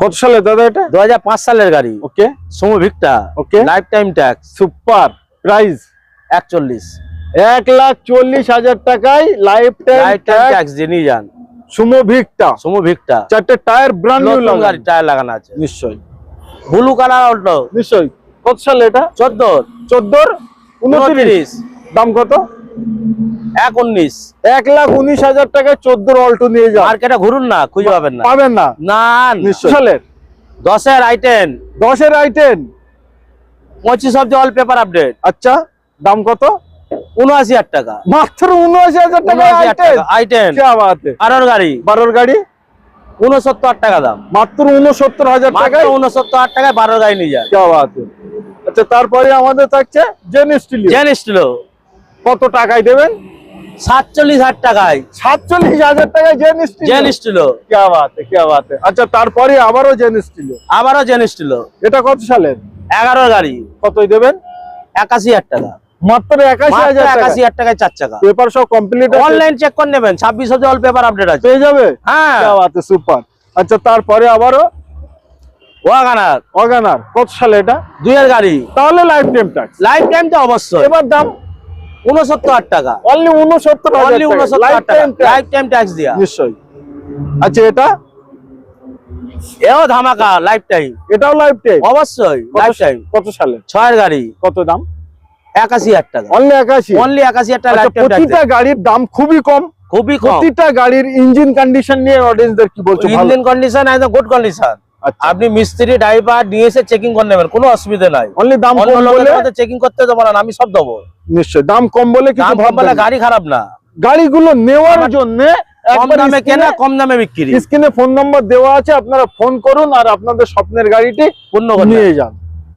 কত সালে দাদা এটা? 2005 সালের গাড়ি। Okay, Sumo Victa. Okay, life time tax. Super. Price 41। 1,40,000 টাকায় লাইফ টাইম ট্যাক্স দিয়ে নিয়ে যান। সুমো ভিক্টা। সুমো ভিক্টা। 4টে টায়ার ব্র্যান্ড নিউ লাগানো। গাড়ি টায়ার লাগানো আছে নিশ্চয়ই। Blue colour Alto. নিশ্চয়ই। কত সালে এটা? 14 14 29। দাম কত? 1,19। 1,19,000 টাকায় 14 অল্টো নিয়ে যাও। মার্কেটে ঘুরুন না, খুঁজে পাবেন না। পাবেন না। না নিশ্চয়ই। সালের 10-এর i10। 10-এর i10। 25 অব্দি অল পেপার আপডেট। আচ্ছা, দাম কত? 79,000 টাকা। মাত্র 79,000 টাকায় i10। কি বাত है। 12-এর গাড়ি। 12-এর গাড়ি 69,000 টাকা দাম। মাত্র 69,000 টাকায়। 69,000 টাকায় 12 গাড়ি নিয়ে যায়। কি বাত है। আচ্ছা, তারপরে আমাদের থাকছে জেন স্টিলিও। জেন স্টিলো কত টাকায় দেবেন? 47,000 টাকায়। 47,000 টাকায় জেন স্টিলিও। জেন স্টিলো। কি বাত है, কি বাত है। আচ্ছা, তারপরে আবারও জেন স্টিলিও। আবারও জেন স্টিলো। এটা কত সালের? 11-এর গাড়ি। কতই দেবেন? 81,000 টাকা। মাত্র 81,000 টাকা। 81,000 টাকায় 4 চাকা। পেপার সব কমপ্লিট আছে। অনলাইন চেক করে নেবেন, 26 অব্দি অল পেপার আপডেট আছে। পেয়ে যাবে। হ্যাঁ, কি বাত है, সুপার। আচ্ছা, তারপরে আবারও ওয়াগনার। ওয়াগনার। কত সালে এটা? 2-এর গাড়ি। তাহলে life time tax. Life time তো অবশ্যই। এবার দাম 69,000 টাকা। অনলি 69,000 অনলি 69,000 টাকা। লাইফ টাইম ট্যাক্স দিয়া। নিশ্চয়ই। আচ্ছা, এটা এও ধামাকা লাইফ টাইম। এটাও লাইফ টাইম অবশ্যই লাইফ টাইম। কত সালে? 6-এর গাড়ি। কত দাম? 81,000 টাকা। অনলি 81। অনলি 81,000 টাকা লাইফ আচ্ছা, টাইম ট্যাক্স। প্রতিটা গাড়ির দাম খুবই কম। খুবই কম। প্রতিটা গাড়ির ইঞ্জিন কন্ডিশন নিয়ে অডিয়েন্সদের কি বলছো? ভালো। ইঞ্জিন কন্ডিশন একদম গুড কন্ডিশন। আচ্ছা, আপনি মিস্ত্রি ড্রাইভার নিয়ে এসে চেকিং করে নেবেন, কোনো অসুবিধা নাই। অনলি দাম অন্য কম বলে লোকের চেকিং করতে দেবো না, আমি সব দেবো। নিশ্চয়। দাম কম বলে কিছু দাম কম ভাববেন বলে না। গাড়ি খারাপ না, গাড়িগুলো নেওয়ার জন্য কম দামে কেনা, কম দামে বিক্রি। স্ক্রিনে ফোন নম্বর দেওয়া আছে, আপনারা ফোন করুন আর আপনাদের স্বপ্নের গাড়িটি পূর্ণ করে নিয়ে যান।